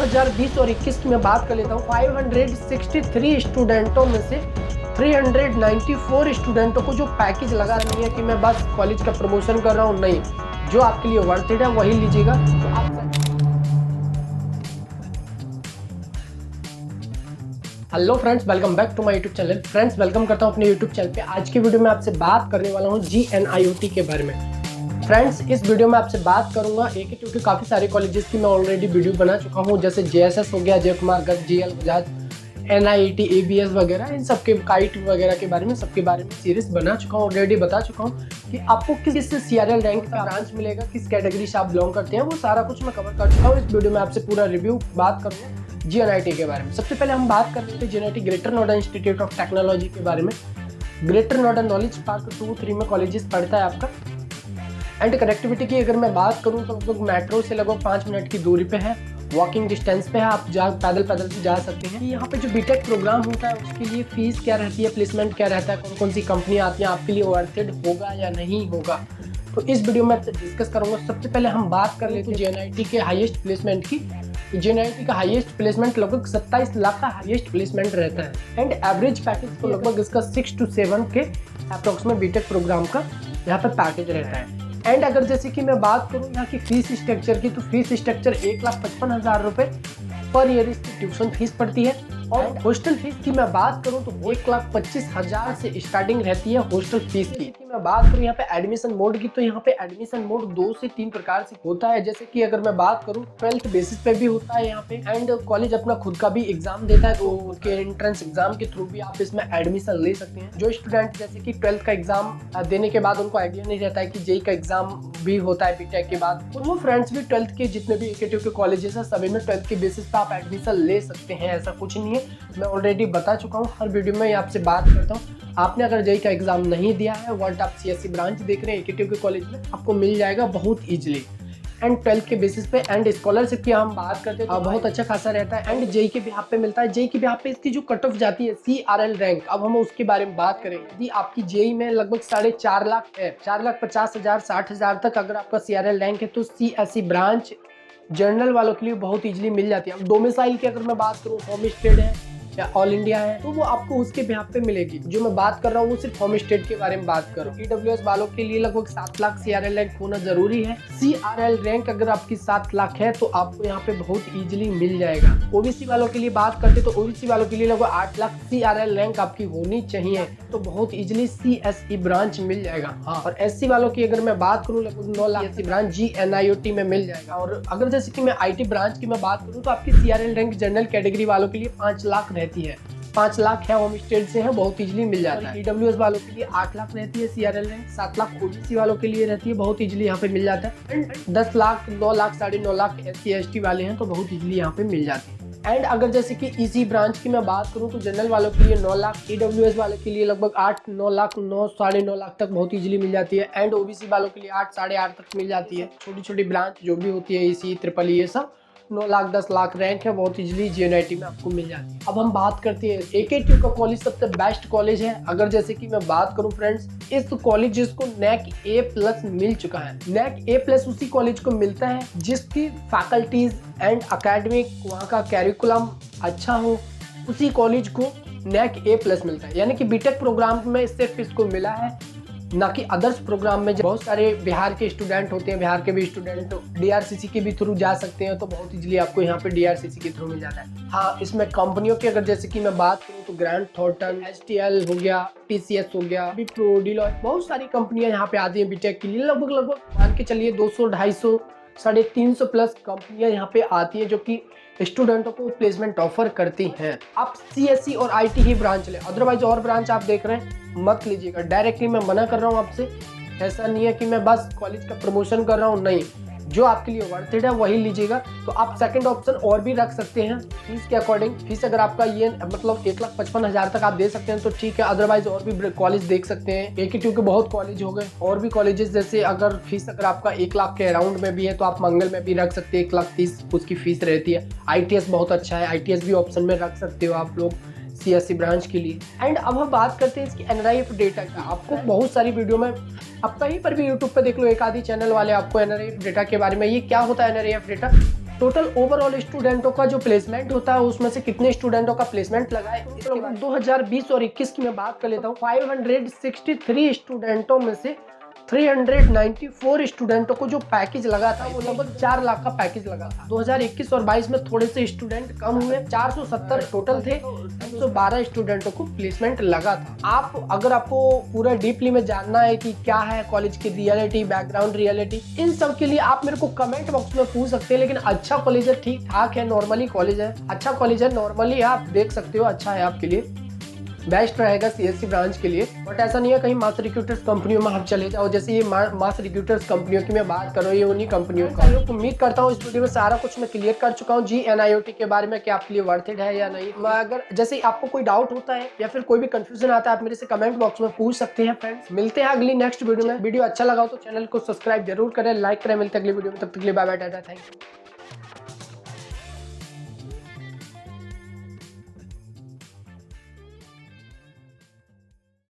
2020 और 21 की मैं बात कर लेता हूँ, 563 स्टूडेंटों में से 394 स्टूडेंटों को जो पैकेज लगा नहीं है कि मैं बस कॉलेज का प्रमोशन कर रहा हूँ, नहीं, जो आपके लिए वर्थ इट है वही लीजिएगा। तो आप hello friends, welcome back to my YouTube channel. Friends, welcome करता हूं अपने यूट्यूब चैनल पे। आज की वीडियो में आपसे बात करने वाला हूं GNIOT के बारे में। फ्रेंड्स, इस वीडियो में आपसे बात करूंगा AKTU के काफ़ी सारे कॉलेजेस की मैं ऑलरेडी वीडियो बना चुका हूं, जैसे JSS हो गया, जय Kumar Garg, GL Bajaj, NIET, ABS वगैरह, इन सबके काइट वगैरह के बारे में, सबके बारे में सीरीज बना चुका हूँ, ऑलरेडी बता चुका हूँ कि आपको किस CRL रैंक का ब्रांच मिलेगा, किस कैटेगरी से आप बिलोंग करते हैं, वो सारा कुछ मैं कवर कर चुका हूँ। इस वीडियो में आपसे पूरा रिव्यू बात करूँगा GNIT के बारे में। सबसे पहले हम बात कर लेते हैं GNIT greater Noida institute of technology के बारे में। ग्रेटर नोएडा नॉलेज पार्क 2-3 में कॉलेजेस पढ़ता है आपका। एंड कनेक्टिविटी की अगर मैं बात करूं तो लगभग मेट्रो से लगभग 5 मिनट की दूरी पे है, वॉकिंग डिस्टेंस पे है, आप पैदल भी जा सकते हैं। यहाँ पे जो बीटेक प्रोग्राम होता है उसके लिए फीस क्या रहती है, प्लेसमेंट क्या रहता है, कौन कौन सी कंपनी आती है, आपके लिए वर्थ इट होगा या नहीं होगा, तो इस वीडियो में आपसे डिस्कस करूंगा। सबसे पहले हम बात कर लेते हैं GNIT के हाईएस्ट प्लेसमेंट की। GNIT का हाईएस्ट प्लेसमेंट लगभग 27 लाख का हाईएस्ट प्लेसमेंट रहता है। एंड एवरेज पैकेज तो लगभग इसका 6 to 7 के अप्रोक्सीमेट बीटेक प्रोग्राम का यहाँ पे पैकेज रहता है। एंड अगर जैसे कि मैं बात करूँ यहाँ की फीस स्ट्रक्चर की, तो फीस स्ट्रक्चर 1,55,000 रुपये पर ईयर इसकी ट्यूशन फीस पड़ती है। और हॉस्टल फीस की मैं बात करूँ तो 1,25,000 से स्टार्टिंग रहती है हॉस्टल फीस की। मैं बात करूँ यहाँ पे एडमिशन मोड की, तो यहाँ पे एडमिशन मोड 2 से 3 प्रकार से होता है। जैसे कि अगर मैं बात करूँ 12th बेसिस पे भी होता है यहाँ पे। एंड कॉलेज अपना खुद का भी एग्जाम देता है, तो उसके एंट्रेंस एग्जाम के थ्रू भी आप इसमें एडमिशन ले सकते हैं। जो स्टूडेंट जैसे कि 12th का एग्जाम देने के बाद उनको आइडिया नहीं रहता है कि JEE का एग्जाम भी होता है बीटेक के बाद, तो वो फ्रेंड्स भी 12th के जितने भी AKTU के कॉलेजेस है सभी में 12th के बेसिस पे आप एडमिशन ले सकते हैं। ऐसा कुछ नहीं है, मैं ऑलरेडी बता चुका हूँ, हर वीडियो में आपसे बात करता हूँ। आपने अगर JEE का एग्जाम नहीं दिया है, वर्ल्ड आप CSE ब्रांच देख रहे हैं AKTU के कॉलेज में, आपको मिल जाएगा बहुत इजीली एंड 12th के बेसिस पे। एंड स्कॉलरशिप की हम बात करते हैं तो बहुत अच्छा खासा रहता है। एंड JEE के बिहाफ पे मिलता है। JEE के बिहाफ पे इसकी जो कट ऑफ जाती है CRL रैंक, अब हम उसके बारे में बात करें। यदि आपकी JEE में लगभग 4.5 लाख है, 4,50,000 60,000 तक अगर आपका CRL रैंक है, तो CSE ब्रांच जनरल वालों के लिए बहुत इजीली मिल जाती है। अब डोमिसाइल की अगर मैं बात करूँ, होम स्टेट है या ऑल इंडिया है, तो वो आपको उसके बिहाफ पे मिलेगी। जो मैं बात कर रहा हूँ वो सिर्फ होम स्टेट के बारे में बात कर रहा हूँ। EWS वालों के लिए लगभग 7 लाख CRL रैंक होना जरूरी है। CRL रैंक अगर आपकी 7 लाख है तो आपको यहाँ पे बहुत इजीली मिल जाएगा। OBC वालों के लिए बात करते तो OBC वालों के लिए लगभग 8 लाख CRL रैंक आपकी होनी चाहिए, तो बहुत इजीली CSE ब्रांच मिल जाएगा। हाँ, और SC वालों की अगर मैं बात करूँ लगभग 9 लाख SC ब्रांच GNIOT में मिल जाएगा। और अगर जैसे कि मैं IT ब्रांच की मैं बात करूँ तो आपकी CRL रैंक जनरल कैटेगरी वालों के लिए 5 लाख रहती है। 5 लाख है, होम स्टेट से है, बहुत इजीली मिल जाता है। EWS वालों के लिए 8 लाख रहती है CRL रैंक, 7 लाख OBC वालों के लिए रहती है, बहुत इजीली यहाँ पे मिल जाता है। And 10 lakh 9 lakh 9.5 lakh SC ST वाले हैं, तो बहुत इजीली यहाँ पे मिल जाती है। एंड अगर जैसे कि EC ब्रांच की मैं बात करूँ तो जनरल वालों के लिए 9 लाख, EWS वालों के लिए लगभग 8-9 लाख 9 9.5 लाख तक बहुत इजीली मिल जाती है। एंड OBC वालों के लिए 8 8.5 तक मिल जाती है। छोटी छोटी ब्रांच जो भी होती है EC EEE ये सब 9 लाख 10 लाख रैंक है, बहुत इजीली GNIT में आपको मिल जाती है। अब हम बात करते हैं AKTU का कॉलेज सबसे बेस्ट कॉलेज है। अगर जैसे कि मैं बात करूं फ्रेंड्स, इस कॉलेज को NAC A+ मिल चुका है। NAC A+ उसी कॉलेज को मिलता है जिसकी फैकल्टीज एंड अकेडमिक, वहाँ का कैरिकुलम अच्छा हो, उसी कॉलेज को NAC A+ मिलता है। यानी कि बीटेक प्रोग्राम में सिर्फ इसको मिला है, ना कि अदर्स प्रोग्राम में। बहुत सारे बिहार के स्टूडेंट होते हैं, बिहार के भी स्टूडेंट DRCC के भी थ्रू जा सकते हैं, तो बहुत इजीली आपको यहाँ पे DRCC के थ्रू मिल जाता है। हाँ, इसमें कंपनियों की अगर जैसे कि मैं बात करूँ तो ग्रैंड थॉर्टन, HTL हो गया, TCS हो गया, विप्रो, डिलॉयट, बहुत सारी कंपनियां यहाँ पे आती है बीटेक के लिए। लगभग मान के चलिए 200 250 350 प्लस कंपनियां यहाँ पे आती है जो कि स्टूडेंटों को प्लेसमेंट ऑफर करती हैं। आप CSE और IT ही ब्रांच लें, अदरवाइज और ब्रांच आप देख रहे हैं मत लीजिएगा। डायरेक्टली मैं मना कर रहा हूँ आपसे। ऐसा नहीं है कि मैं बस कॉलेज का प्रमोशन कर रहा हूँ, नहीं, जो आपके लिए वर्थ इट है वही लीजिएगा। तो आप सेकंड ऑप्शन और भी रख सकते हैं फीस के अकॉर्डिंग। फीस अगर आपका ये मतलब 1,55,000 तक आप दे सकते हैं तो ठीक है, अदरवाइज और भी कॉलेज देख सकते हैं। AKTU के बहुत कॉलेज हो गए, और भी कॉलेजेस जैसे अगर फीस अगर आपका 1 लाख के अराउंड में भी है तो आप मंगल में भी रख सकते हैं, 1,30,000 उसकी फीस रहती है। ITS बहुत अच्छा है, ITS भी ऑप्शन में रख सकते हो आप लोग CSE ब्रांच के लिए। एंड अब हम बात करते हैं इसकी NRIF डेटा का। आपको बहुत सारी वीडियो में, आप कहीं पर भी यूट्यूब पे देख लो, एक आधी चैनल वाले आपको NRIF डेटा के बारे में, ये क्या होता है NRIF डेटा, टोटल ओवरऑल स्टूडेंटों का जो प्लेसमेंट होता है उसमें से कितने स्टूडेंटों का प्लेसमेंट लगा है। 2020 और 21 की मैं बात कर लेता हूँ। 563 स्टूडेंटों में से 394 स्टूडेंटों को जो पैकेज लगा था वो लगभग 4 लाख का पैकेज लगा था। 2021 और 22 में थोड़े से स्टूडेंट कम हुए, 470 टोटल थे, 112 स्टूडेंटों को प्लेसमेंट लगा था। आप अगर आपको पूरा डीपली में जानना है कि क्या है कॉलेज की रियलिटी, बैकग्राउंड रियलिटी, इन सब के लिए आप मेरे को कमेंट बॉक्स में पूछ सकते हैं। लेकिन अच्छा कॉलेज है, ठीक ठाक है, नॉर्मली कॉलेज है, अच्छा कॉलेज है, नॉर्मली आप देख सकते हो, अच्छा है, आपके लिए बेस्ट रहेगा सीएससी ब्रांच के लिए। बट ऐसा नहीं है कहीं मास रिक्रूटर्स कंपनियों में आप चले जाओ, जैसे ये मास रिक्रूटर्स कंपनियों की मैं बात कर रहा हूँ, ये उन्हीं कंपनियों का। उम्मीद करता हूँ इस वीडियो में सारा कुछ मैं क्लियर कर चुका हूँ GNIOT के बारे में, कि आपके लिए वर्थ इट है या नहीं। अगर जैसे आपको कोई डाउट होता है या फिर कोई भी कंफ्यूजन आता है, आप मेरे से कमेंट बॉक्स में पूछ सकते हैं। फ्रेंड्स, मिलते हैं अगली नेक्स्ट वीडियो में। वीडियो अच्छा लगा हो तो चैनल को सब्सक्राइब जरूर करें, लाइक करें। मिलते हैं अगली वीडियो में, तब तक के लिए bye bye, tata, thank you.